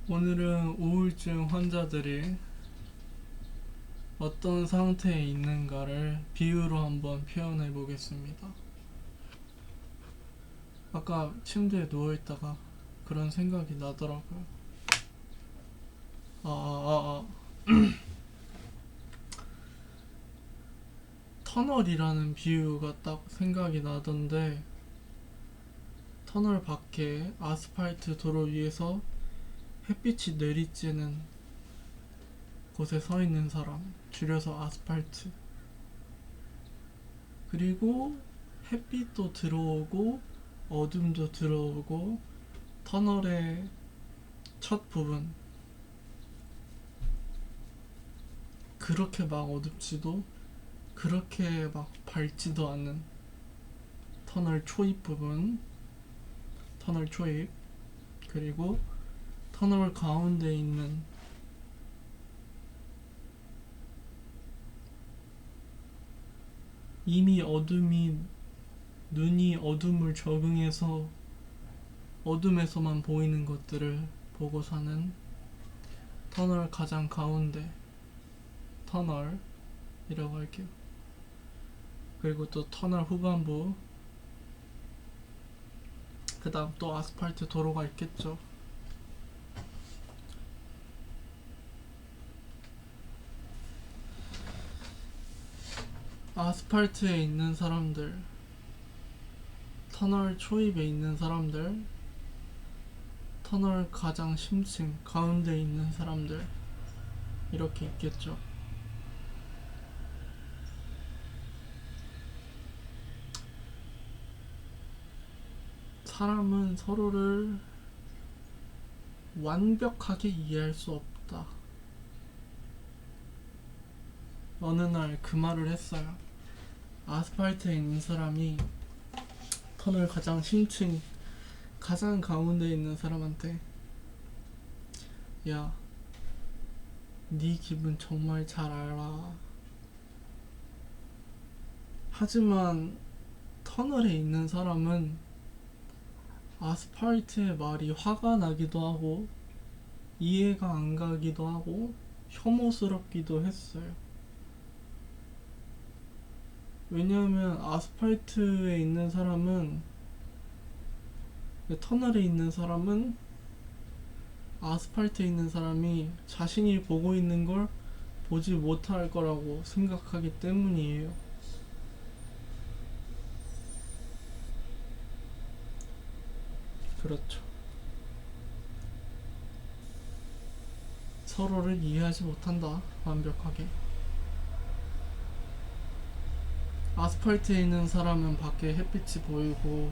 오늘은 우울증 환자들이 어떤 상태에 있는가를 비유로 한번 표현해 보겠습니다. 아까 침대에 누워있다가 그런 생각이 나더라고요. 아, 아, 아, 터널이라는 비유가 딱 생각이 나던데, 터널 밖에 아스팔트 도로 위에서 햇빛이 내리쬐는 곳에 서 있는 사람, 줄여서 아스팔트. 그리고 햇빛도 들어오고 어둠도 들어오고, 터널의 첫 부분 그렇게 막 어둡지도 그렇게 막 밝지도 않은 터널 초입 부분, 터널 초입, 그리고 터널 가운데 있는 이미 어둠이, 눈이 어둠을 적응해서 어둠에서만 보이는 것들을 보고 사는 터널 가장 가운데 터널이라고 할게요. 그리고 또 터널 후반부, 그 다음 또 아스팔트 도로가 있겠죠. 아스팔트에 있는 사람들, 터널 초입에 있는 사람들, 터널 가장 심층 가운데 있는 사람들, 이렇게 있겠죠. 사람은 서로를 완벽하게 이해할 수 없다. 어느 날 그 말을 했어요. 아스팔트에 있는 사람이 터널 가장 심층 가장 가운데 있는 사람한테, 야, 네 기분 정말 잘 알아. 하지만 터널에 있는 사람은 아스팔트의 말이 화가 나기도 하고 이해가 안 가기도 하고 혐오스럽기도 했어요. 왜냐하면 아스팔트에 있는 사람은, 터널에 있는 사람은 아스팔트에 있는 사람이 자신이 보고 있는 걸 보지 못할 거라고 생각하기 때문이에요. 그렇죠. 서로를 이해하지 못한다, 완벽하게. 아스팔트에 있는 사람은 밖에 햇빛이 보이고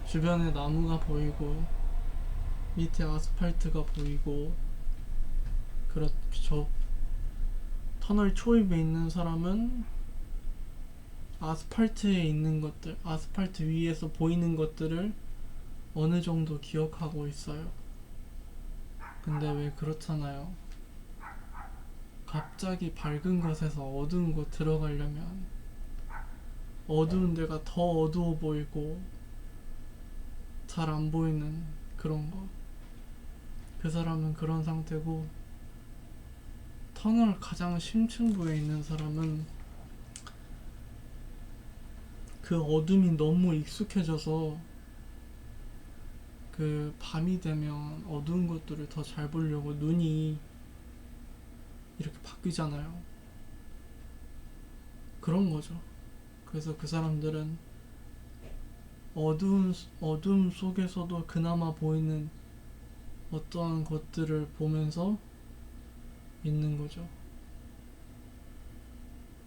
주변에 나무가 보이고 밑에 아스팔트가 보이고, 그렇죠. 터널 초입에 있는 사람은 아스팔트에 있는 것들, 아스팔트 위에서 보이는 것들을 어느 정도 기억하고 있어요. 근데 왜 그렇잖아요. 갑자기 밝은 곳에서 어두운 곳 들어가려면 어두운 데가 더 어두워 보이고 잘 안 보이는 그런 거. 그 사람은 그런 상태고, 터널 가장 심층부에 있는 사람은 그 어둠이 너무 익숙해져서 그 밤이 되면 어두운 것들을 더 잘 보려고 눈이 이렇게 바뀌잖아요. 그런 거죠. 그래서 그 사람들은 어둠 속에서도 그나마 보이는 어떠한 것들을 보면서 있는 거죠.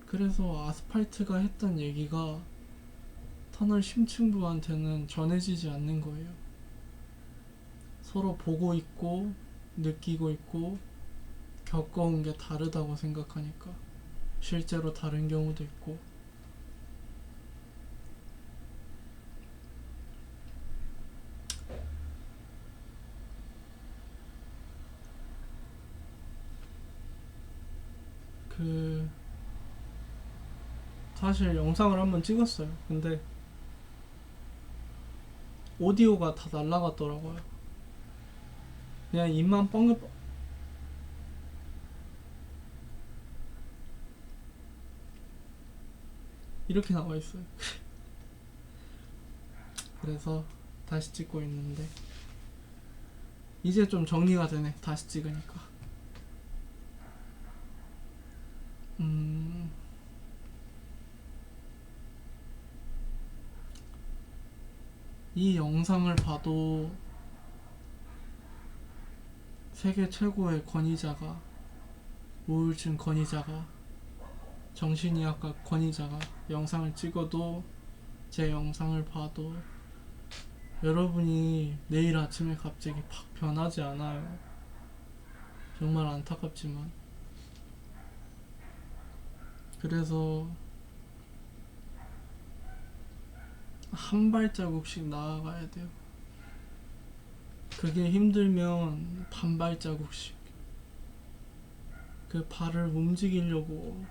그래서 아스팔트가 했던 얘기가 터널 심층부한테는 전해지지 않는 거예요. 서로 보고 있고 느끼고 있고 겪어온 게 다르다고 생각하니까, 실제로 다른 경우도 있고. 그 사실 영상을 한번 찍었어요. 근데 오디오가 다 날라갔더라고요. 그냥 입만 뻥긋 이렇게 나와 있어요. 그래서 다시 찍고 있는데 이제 좀 정리가 되네. 다시 찍으니까. 이 영상을 봐도 세계 최고의 권위자가, 우울증 권위자가, 정신의학과 권위자가 영상을 찍어도, 제 영상을 봐도 여러분이 내일 아침에 갑자기 팍 변하지 않아요. 정말 안타깝지만. 그래서 한 발자국씩 나아가야 돼요. 그게 힘들면 반 발자국씩. 그 발을 움직이려고,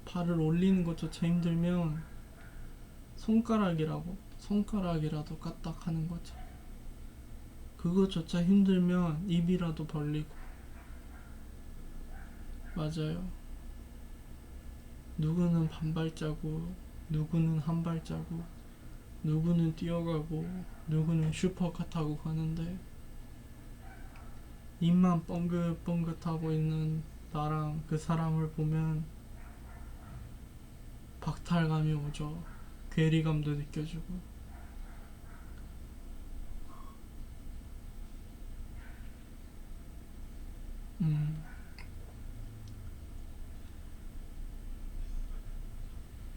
발을 올리는 것조차 힘들면 손가락이라도 까딱하는 거죠. 그것조차 힘들면 입이라도 벌리고. 맞아요. 누구는 반 발자국, 누구는 한 발자국, 누구는 뛰어가고, 누구는 슈퍼카 타고 가는데, 입만 뻥긋뻥긋하고 있는 나랑 그 사람을 보면 박탈감이 오죠. 괴리감도 느껴지고.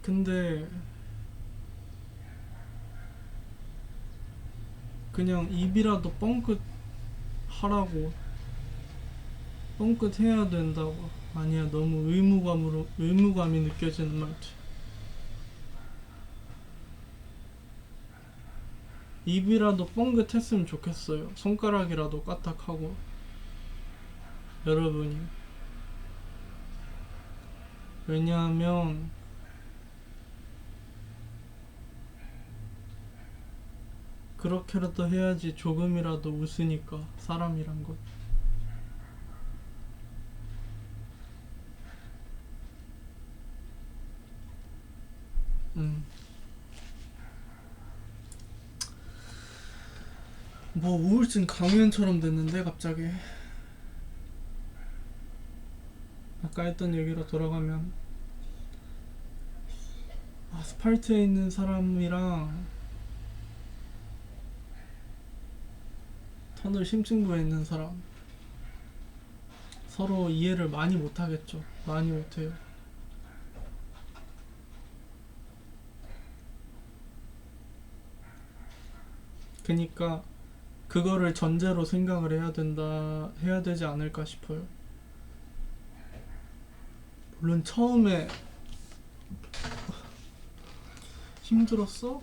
근데 그냥 입이라도 뻥긋 하라고, 뻥긋 해야 된다고. 아니야, 너무 의무감이 느껴지는 말투. 입이라도 뻥긋 했으면 좋겠어요. 손가락이라도 까딱하고. 여러분이. 왜냐하면 그렇게라도 해야지 조금이라도 웃으니까, 사람이란 것. 뭐 우울증 강연처럼 됐는데 갑자기. 아까 했던 얘기로 돌아가면, 아스팔트에 있는 사람이랑 터널 심층부에 있는 사람, 서로 이해를 많이 못하겠죠. 많이 못해요. 그니까 그거를 전제로 생각을 해야 되지 않을까 싶어요. 물론 처음에 힘들었어?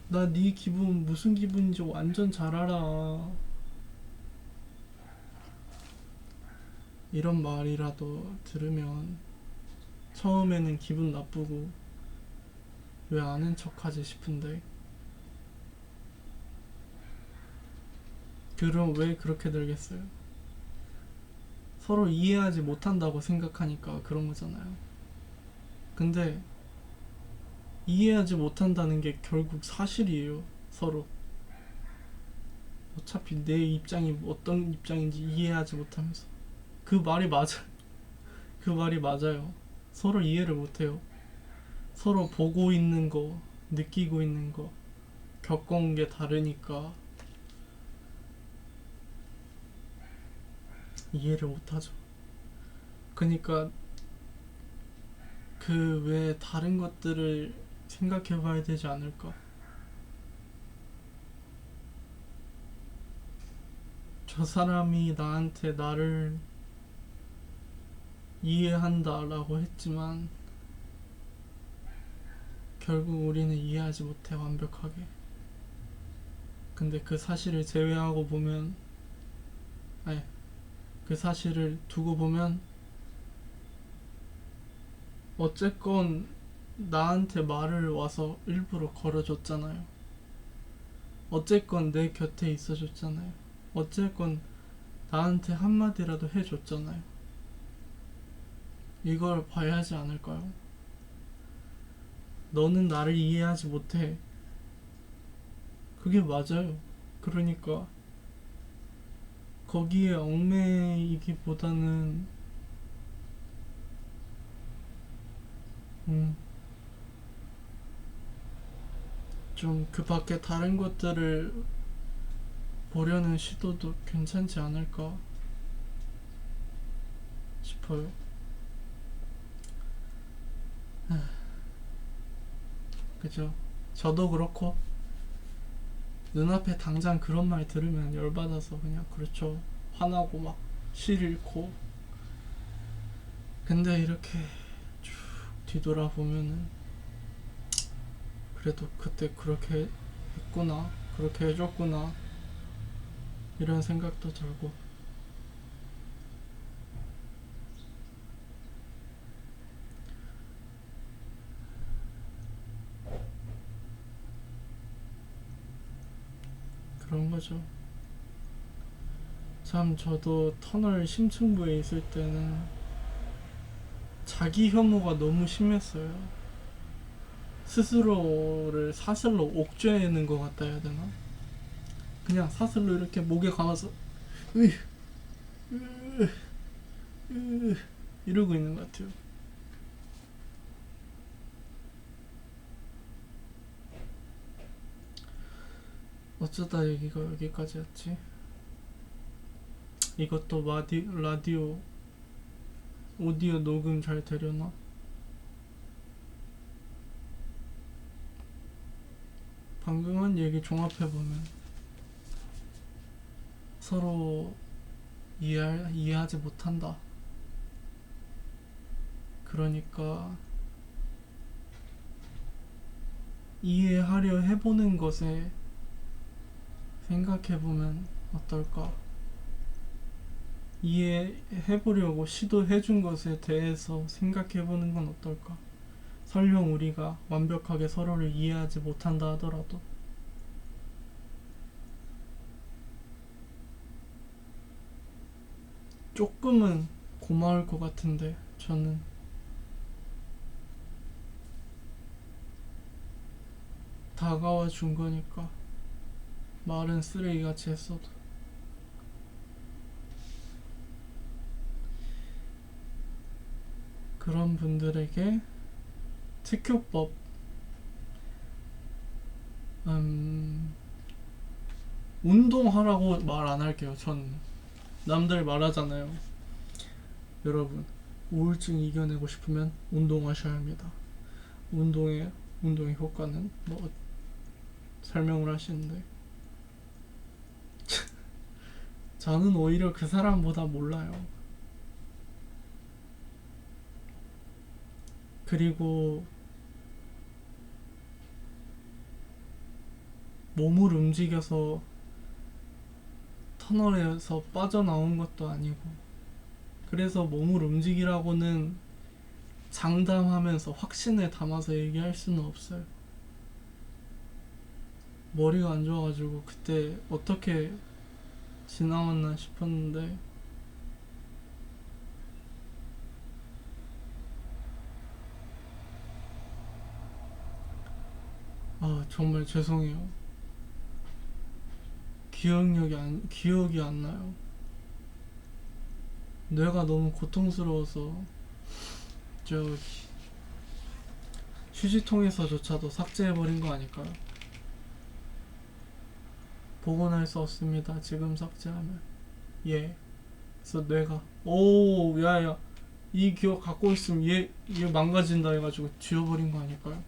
나 네 기분 무슨 기분인지 완전 잘 알아. 이런 말이라도 들으면 처음에는 기분 나쁘고 왜 아는 척하지 싶은데, 그럼 왜 그렇게 들겠어요? 서로 이해하지 못한다고 생각하니까 그런 거잖아요. 근데 이해하지 못한다는 게 결국 사실이에요. 서로. 어차피 내 입장이 어떤 입장인지 이해하지 못하면서. 그 말이 맞아. 그 말이 맞아요. 서로 이해를 못해요. 서로 보고 있는 거, 느끼고 있는 거, 겪어온 게 다르니까 이해를 못하죠. 그러니까 그 외에 다른 것들을 생각해 봐야 되지 않을까. 저 사람이 나한테 나를 이해한다라고 했지만 결국 우리는 이해하지 못해, 완벽하게. 근데 그 사실을 제외하고 보면, 아니, 그 사실을 두고 보면 어쨌건 나한테 말을 와서 일부러 걸어줬잖아요. 어쨌건 내 곁에 있어줬잖아요. 어쨌건 나한테 한마디라도 해줬잖아요. 이걸 봐야 하지 않을까요? 너는 나를 이해하지 못해. 그게 맞아요. 그러니까 거기에 얽매이기보다는 좀 그 밖에 다른 것들을 보려는 시도도 괜찮지 않을까 싶어요. 그죠? 저도 그렇고 눈앞에 당장 그런 말 들으면 열받아서 그냥 그렇죠. 화나고 막 실 잃고. 근데 이렇게 쭉 뒤돌아보면은 그래도 그때 그렇게 했구나, 그렇게 해줬구나, 이런 생각도 들고. 그런 거죠. 참 저도 터널 심층부에 있을 때는 자기 혐오가 너무 심했어요. 스스로를 사슬로 옥죄는 것 같다 해야 되나? 그냥 사슬로 이렇게 목에 감아서 으, 으, 이러고 있는 것 같아요. 어쩌다 얘기가 여기까지였지? 이것도 라디오 오디오 녹음 잘 되려나? 방금 한 얘기 종합해보면 서로 이해하지 못한다. 그러니까 이해하려 해보는 것에 생각해보면 어떨까? 이해해보려고 시도해준 것에 대해서 생각해보는 건 어떨까? 설령 우리가 완벽하게 서로를 이해하지 못한다 하더라도 조금은 고마울 것 같은데 저는 다가와 준 거니까 말은 쓰레기같이 했어도 그런 분들에게 특효법 운동하라고 말 안 할게요. 전 남들 말하잖아요. 여러분 우울증 이겨내고 싶으면 운동하셔야 합니다. 운동의 효과는 뭐 설명을 하시는데 저는 오히려 그 사람보다 몰라요. 그리고 몸을 움직여서 터널에서 빠져나온 것도 아니고 그래서 몸을 움직이라고는 장담하면서 확신을 담아서 얘기할 수는 없어요. 머리가 안 좋아가지고 그때 어떻게 지나왔나 싶었는데 정말 죄송해요. 기억이 안 나요. 뇌가 너무 고통스러워서 저기 휴지통에서조차도 삭제해버린 거 아닐까요? 복원할 수 없습니다. 지금 삭제하면. 예. 그래서 뇌가 오 야야 이 기억 갖고 있으면 얘 망가진다 해가지고 지워버린 거 아닐까요?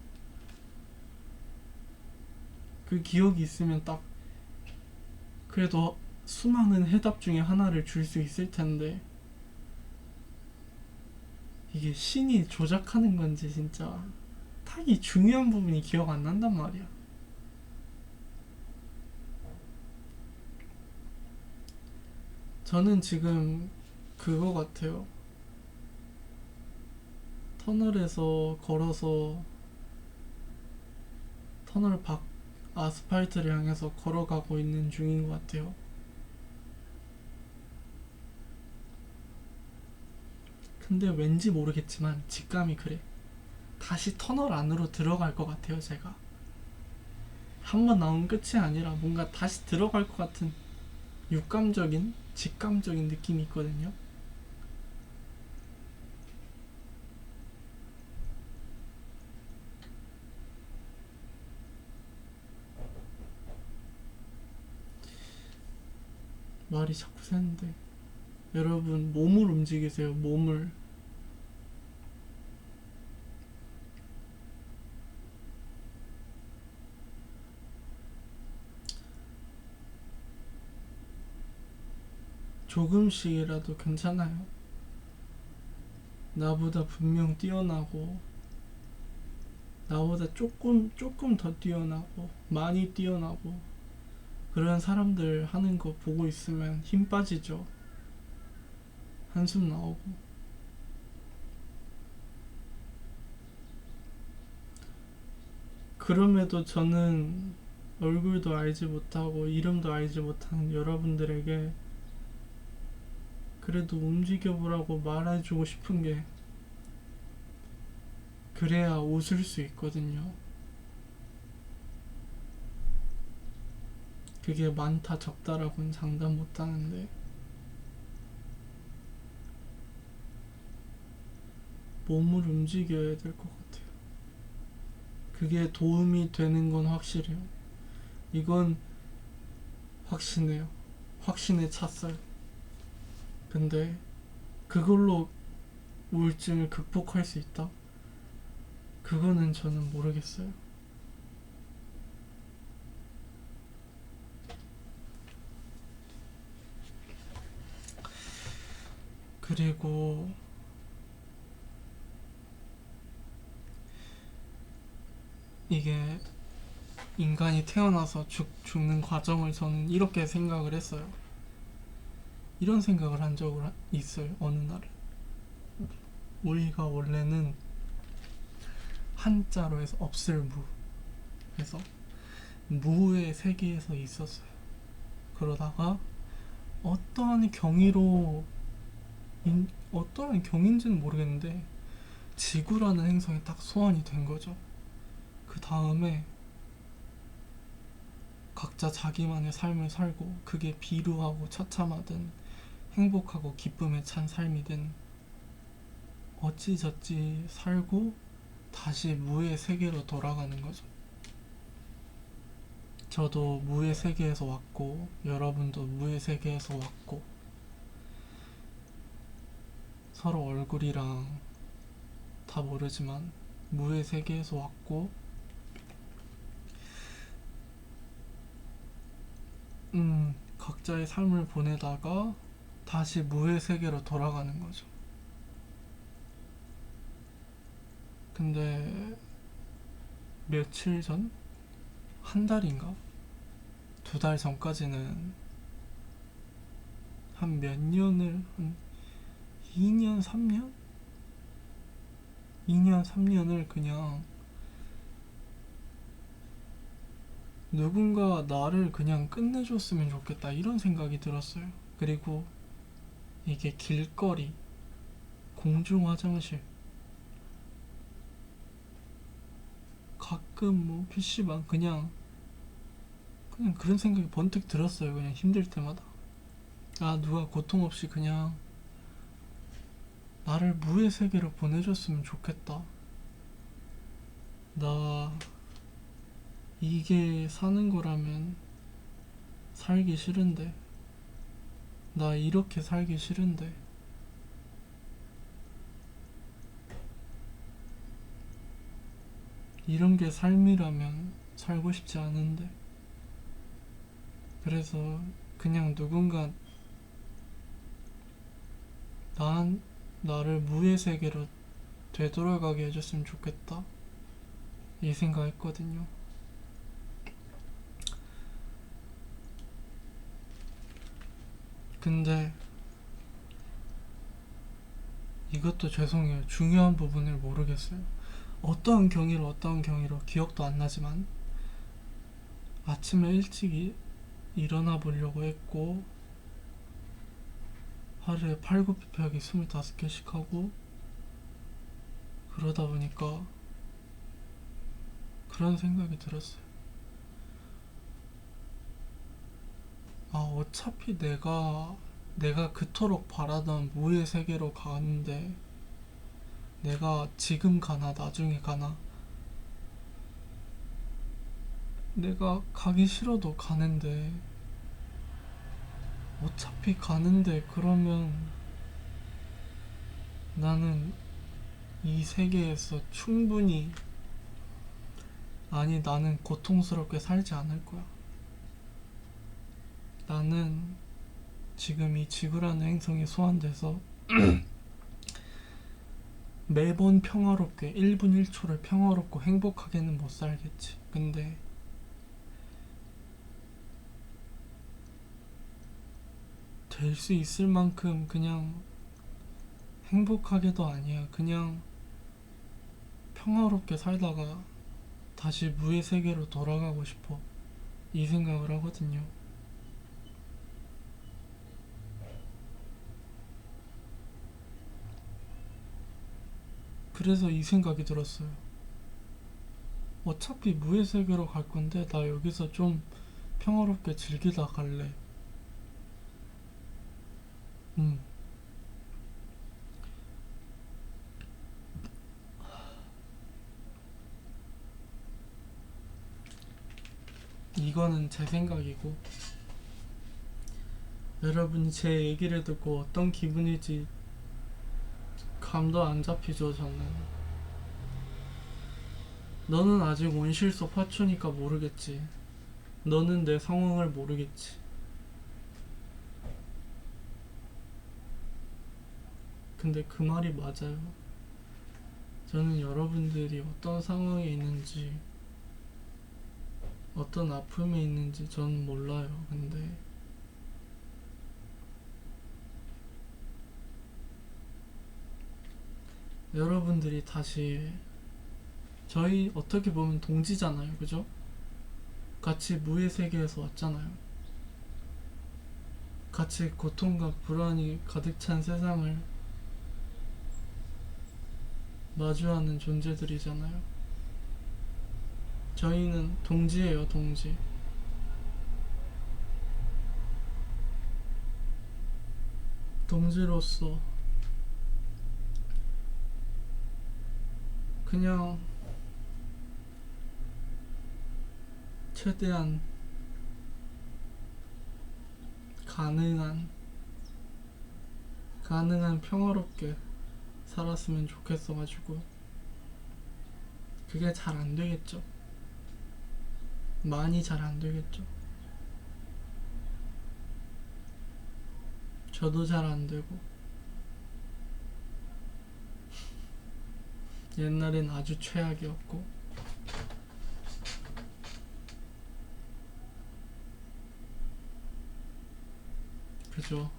그 기억이 있으면 딱 그래도 수많은 해답 중에 하나를 줄 수 있을 텐데 이게 신이 조작하는 건지 진짜 딱 이 중요한 부분이 기억 안 난단 말이야. 저는 지금 그거 같아요. 터널에서 걸어서 터널 밖 아스팔트를 향해서 걸어가고 있는 중인 것 같아요. 근데 왠지 모르겠지만 직감이 그래. 다시 터널 안으로 들어갈 것 같아요. 제가 한 번 나온 끝이 아니라 뭔가 다시 들어갈 것 같은 육감적인 직감적인 느낌이 있거든요. 말이 자꾸 새는데 여러분 몸을 움직이세요. 몸을. 조금씩이라도 괜찮아요. 나보다 분명 뛰어나고 나보다 조금 더 뛰어나고 많이 뛰어나고 그런 사람들 하는 거 보고 있으면 힘 빠지죠. 한숨 나오고. 그럼에도 저는 얼굴도 알지 못하고 이름도 알지 못하는 여러분들에게 그래도 움직여보라고 말해주고 싶은 게 그래야 웃을 수 있거든요. 그게 많다 적다라고는 장담 못하는데 몸을 움직여야 될 것 같아요. 그게 도움이 되는 건 확실해요. 이건 확신해요. 확신에 찼어요. 근데 그걸로 우울증을 극복할 수 있다? 그거는 저는 모르겠어요. 그리고 이게 인간이 태어나서 죽는 과정을 저는 이렇게 생각을 했어요. 이런 생각을 한 적을 있어요. 어느 날은 우리가 원래는 한자로 해서 없을 무 해서 무의 세계에서 있었어요. 그러다가 어떠한 경위로 어떠한 경인지는 모르겠는데 지구라는 행성에 딱 소환이 된 거죠. 그 다음에 각자 자기만의 삶을 살고 그게 비루하고 처참하든 행복하고 기쁨에 찬 삶이든 어찌저찌 살고 다시 무의 세계로 돌아가는 거죠. 저도 무의 세계에서 왔고 여러분도 무의 세계에서 왔고 서로 얼굴이랑 다 모르지만 무의 세계에서 왔고 각자의 삶을 보내다가 다시 무의 세계로 돌아가는 거죠. 근데 며칠 전? 한 달인가? 2달 전까지는 한 몇 년을 한 2년, 3년? 2년, 3년을 그냥 누군가 나를 그냥 끝내줬으면 좋겠다 이런 생각이 들었어요. 그리고 이게 길거리, 공중 화장실, 가끔 뭐 PC방 그냥 그런 생각이 번뜩 들었어요. 그냥 힘들 때마다. 아, 누가 고통 없이 그냥 나를 무의 세계로 보내줬으면 좋겠다. 나 이게 사는 거라면 살기 싫은데. 나 이렇게 살기 싫은데. 이런 게 삶이라면 살고 싶지 않은데. 그래서 그냥 누군가 나를 무의 세계로 되돌아가게 해줬으면 좋겠다 이 생각했거든요. 근데 이것도 죄송해요. 중요한 부분을 모르겠어요. 어떠한 경위로 기억도 안 나지만 아침에 일찍 일어나 보려고 했고 하루에 팔굽혀펴기 25개씩 하고 그러다 보니까 그런 생각이 들었어요. 아, 어차피 내가 그토록 바라던 무의 세계로 가는데 내가 지금 가나 나중에 가나 내가 가기 싫어도 가는데 어차피 가는데 그러면 나는 이 세계에서 충분히 아니 나는 고통스럽게 살지 않을 거야. 나는 지금 이 지구라는 행성에 소환돼서 매번 평화롭게 1분 1초를 평화롭고 행복하게는 못 살겠지. 근데 될 수 있을 만큼 그냥 행복하게도 아니야. 그냥 평화롭게 살다가 다시 무의 세계로 돌아가고 싶어. 이 생각을 하거든요. 그래서 이 생각이 들었어요. 어차피 무의 세계로 갈 건데 나 여기서 좀 평화롭게 즐기다 갈래. 음, 이거는 제 생각이고 여러분이 제 얘기를 듣고 어떤 기분일지 감도 안 잡히죠, 저는. 너는 아직 온실속 화초니까 모르겠지. 너는 내 상황을 모르겠지. 근데 그 말이 맞아요. 저는 여러분들이 어떤 상황에 있는지, 어떤 아픔에 있는지 저는 몰라요. 근데 여러분들이 다시 저희 어떻게 보면 동지잖아요. 그죠? 같이 무의 세계에서 왔잖아요. 같이 고통과 불안이 가득 찬 세상을 마주하는 존재들이잖아요. 저희는 동지예요, 동지. 동지로서 그냥 최대한 가능한 평화롭게 살았으면 좋겠어가지고 그게 잘 안 되겠죠. 많이 잘 안 되겠죠. 저도 잘 안 되고 옛날엔 아주 최악이었고 그죠.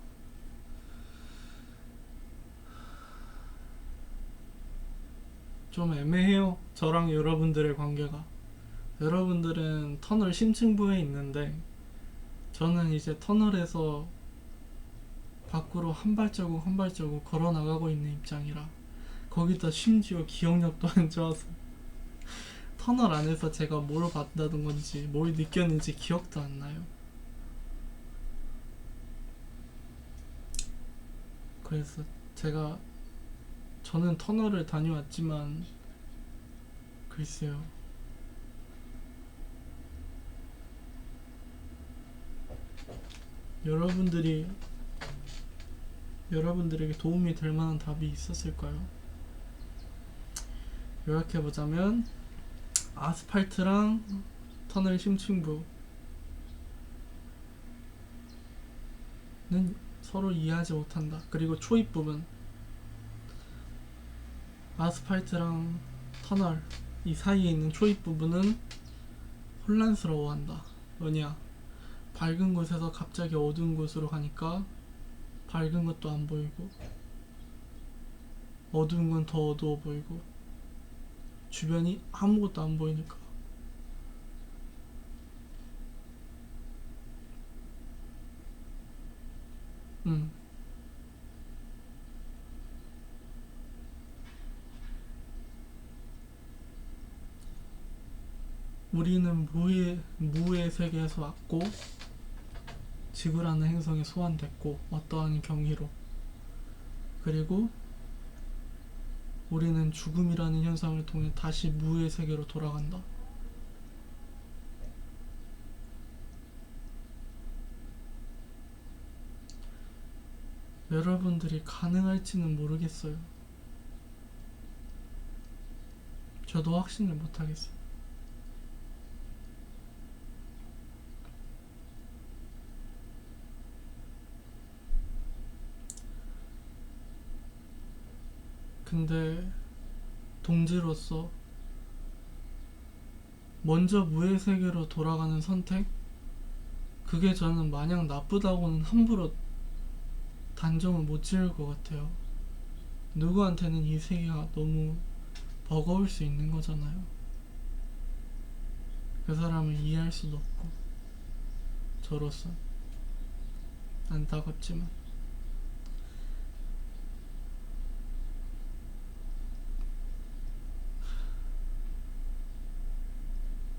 좀 애매해요. 저랑 여러분들의 관계가. 여러분들은 터널 심층부에 있는데 저는 이제 터널에서 밖으로 한 발자국 한 발자국 걸어 나가고 있는 입장이라 거기다 심지어 기억력도 안 좋아서 터널 안에서 제가 뭘 봤다던 건지 뭘 느꼈는지 기억도 안 나요. 그래서 제가 저는 터널을 다녀왔지만 글쎄요. 여러분들이 여러분들에게 도움이 될 만한 답이 있었을까요? 요약해보자면 아스팔트랑 터널 심층부는 서로 이해하지 못한다. 그리고 초입 부분 아스팔트랑 터널 이 사이에 있는 초입 부분은 혼란스러워한다. 뭐냐? 밝은 곳에서 갑자기 어두운 곳으로 가니까 밝은 것도 안 보이고 어두운 건 더 어두워 보이고 주변이 아무것도 안 보이니까 우리는 무의 세계에서 왔고 지구라는 행성에 소환됐고 어떠한 경위로, 그리고 우리는 죽음이라는 현상을 통해 다시 무의 세계로 돌아간다. 여러분들이 가능할지는 모르겠어요. 저도 확신을 못하겠어요. 근데 동지로서 먼저 무의 세계로 돌아가는 선택? 그게 저는 마냥 나쁘다고는 함부로 단정을 못 지을 것 같아요. 누구한테는 이 세계가 너무 버거울 수 있는 거잖아요. 그 사람을 이해할 수도 없고, 저로서 안타깝지만.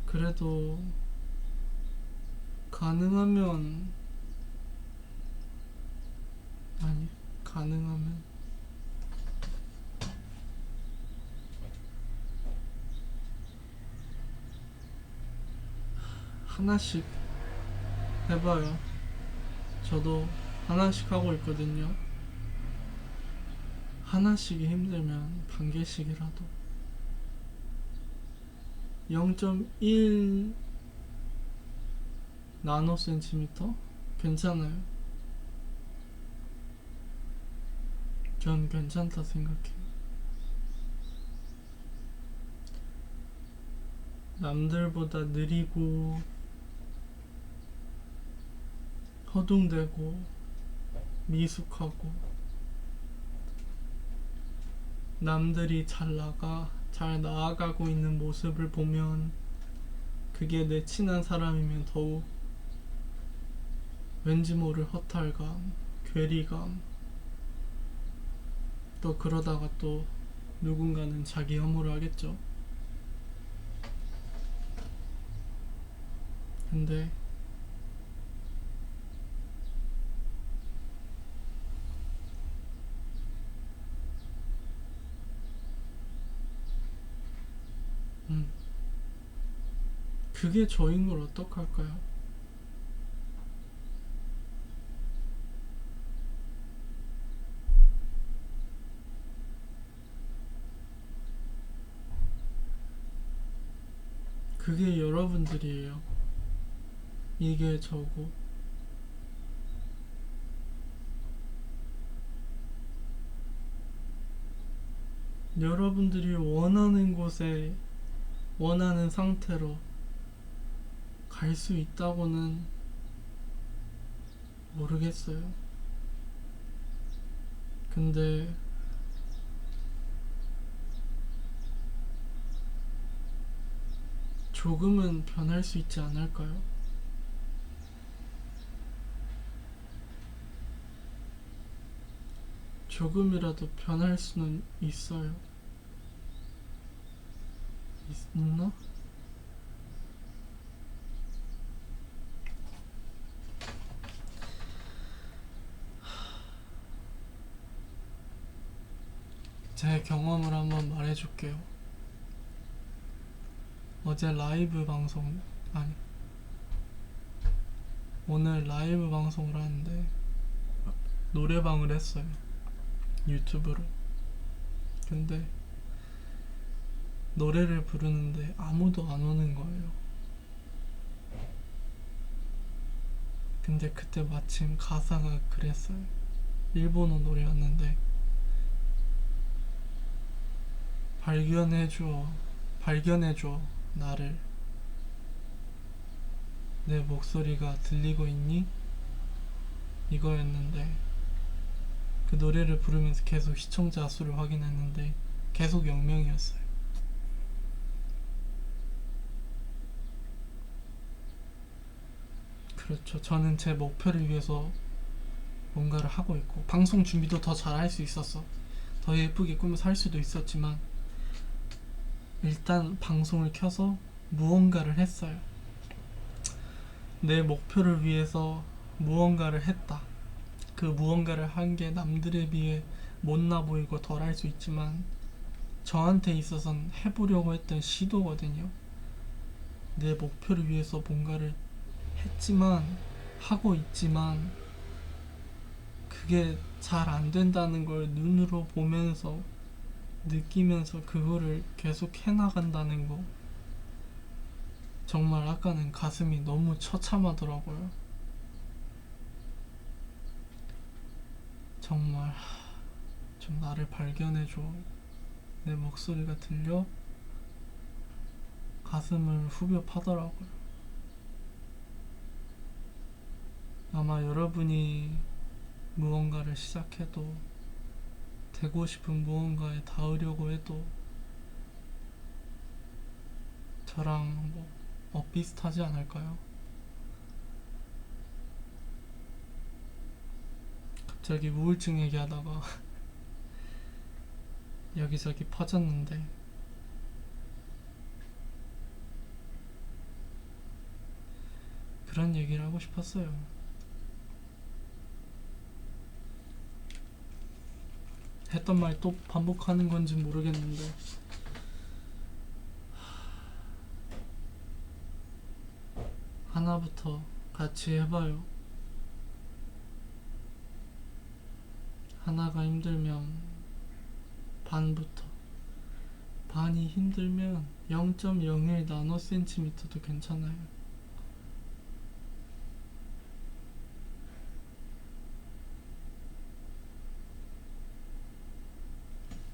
그래도 가능하면 하나씩 해봐요. 저도 하나씩 하고 있거든요. 하나씩이 힘들면 반 개씩이라도 0.1 나노센티미터? 괜찮아요. 전 괜찮다 생각해요. 남들보다 느리고 허둥대고 미숙하고 남들이 잘 나아가고 있는 모습을 보면 그게 내 친한 사람이면 더욱 왠지 모를 허탈감, 괴리감, 또 그러다가 또 누군가는 자기 혐오를 하겠죠. 근데 그게 저인 걸 어떡할까요? 그게 여러분들이에요. 이게 저고. 여러분들이 원하는 곳에 원하는 상태로 갈 수 있다고는 모르겠어요. 근데 조금은 변할 수 있지 않을까요? 조금이라도 변할 수는 있어요. 있나? 제 경험을 한번 말해줄게요. 어제 라이브 방송, 아니, 오늘 라이브 방송을 하는데 노래방을 했어요. 유튜브로. 근데 노래를 부르는데 아무도 안 오는 거예요. 근데 그때 마침 가사가 그랬어요. 일본어 노래였는데 발견해줘 나를, 내 목소리가 들리고 있니? 이거였는데 그 노래를 부르면서 계속 시청자 수를 확인했는데 계속 0명이었어요. 그렇죠. 저는 제 목표를 위해서 뭔가를 하고 있고, 방송 준비도 더 잘할 수 있었어. 더 예쁘게 꾸며서 할 수도 있었지만 일단 방송을 켜서 무언가를 했어요. 내 목표를 위해서 무언가를 했다. 그 무언가를 한 게 남들에 비해 못나 보이고 덜할 수 있지만 저한테 있어선 해보려고 했던 시도거든요. 내 목표를 위해서 뭔가를 했지만, 하고 있지만 그게 잘 안 된다는 걸 눈으로 보면서 느끼면서 그거를 계속 해나간다는 거, 정말 아까는 가슴이 너무 처참하더라고요. 정말 좀 나를 발견해줘. 내 목소리가 들려? 가슴을 후벼 파더라고요. 아마 여러분이 무언가를 시작해도, 되고 싶은 무언가에 닿으려고 해도 저랑 비슷하지 않을까요? 갑자기 우울증 얘기하다가 여기저기 퍼졌는데, 그런 얘기를 하고 싶었어요. 했던 말 또 반복하는 건지 모르겠는데, 하나부터 같이 해봐요. 하나가 힘들면 반부터, 반이 힘들면 0.01 나노센티미터도 괜찮아요.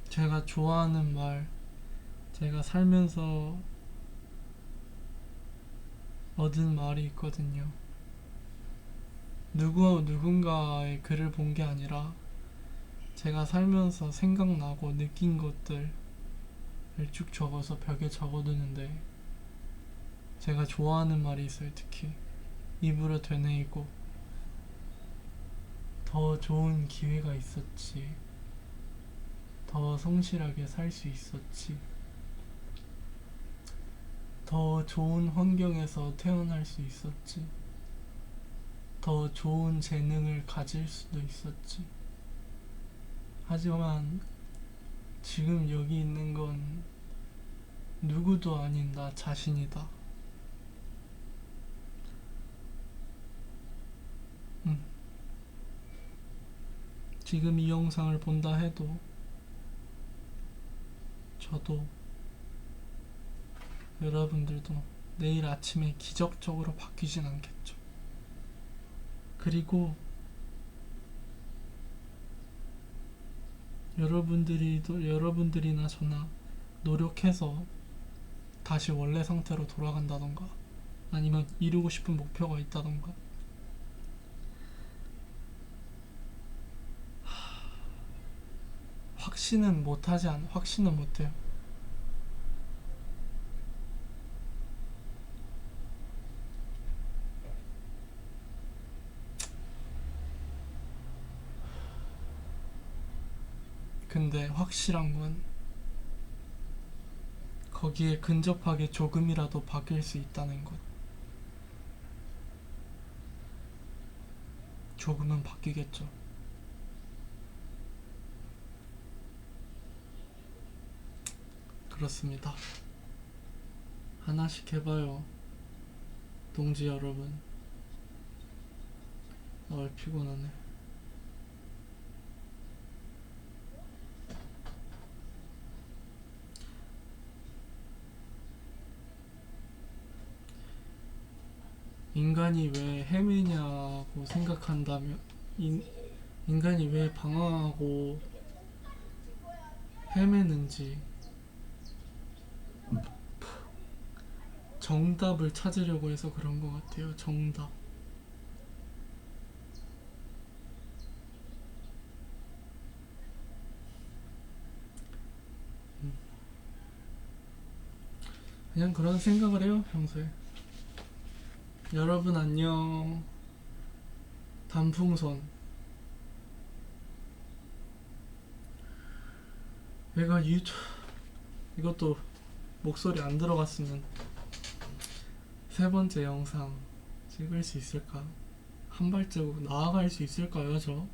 제가 좋아하는 말, 제가 살면서 얻은 말이 있거든요. 누군가의 글을 본 게 아니라 제가 살면서 생각나고 느낀 것들을 쭉 적어서 벽에 적어두는데, 제가 좋아하는 말이 있어요. 특히 입으로 되뇌이고, 더 좋은 기회가 있었지, 더 성실하게 살 수 있었지, 더 좋은 환경에서 태어날 수 있었지, 더 좋은 재능을 가질 수도 있었지. 하지만 지금 여기 있는 건 누구도 아닌 나 자신이다. 지금 이 영상을 본다 해도 저도, 여러분들도 내일 아침에 기적적으로 바뀌진 않겠죠. 그리고 여러분들이나 저나 노력해서 다시 원래 상태로 돌아간다던가, 아니면 이루고 싶은 목표가 있다던가, 확신은 못해요. 근데 확실한 건 거기에 근접하게 조금이라도 바뀔 수 있다는 것. 조금은 바뀌겠죠. 그렇습니다. 하나씩 해봐요, 동지 여러분. 피곤하네. 인간이 왜 헤매냐고 생각한다면, 인간이 왜 방황하고 헤매는지 정답을 찾으려고 해서 그런 것 같아요. 정답. 그냥 그런 생각을 해요, 평소에. 여러분 안녕. 단풍선. 이것도 목소리 안 들어갔으면 세 번째 영상 찍을 수 있을까? 한 발자국 나아갈 수 있을까요, 저?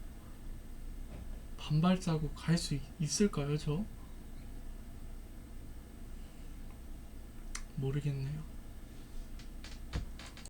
반 발자국 갈 수 있을까요, 저? 모르겠네요.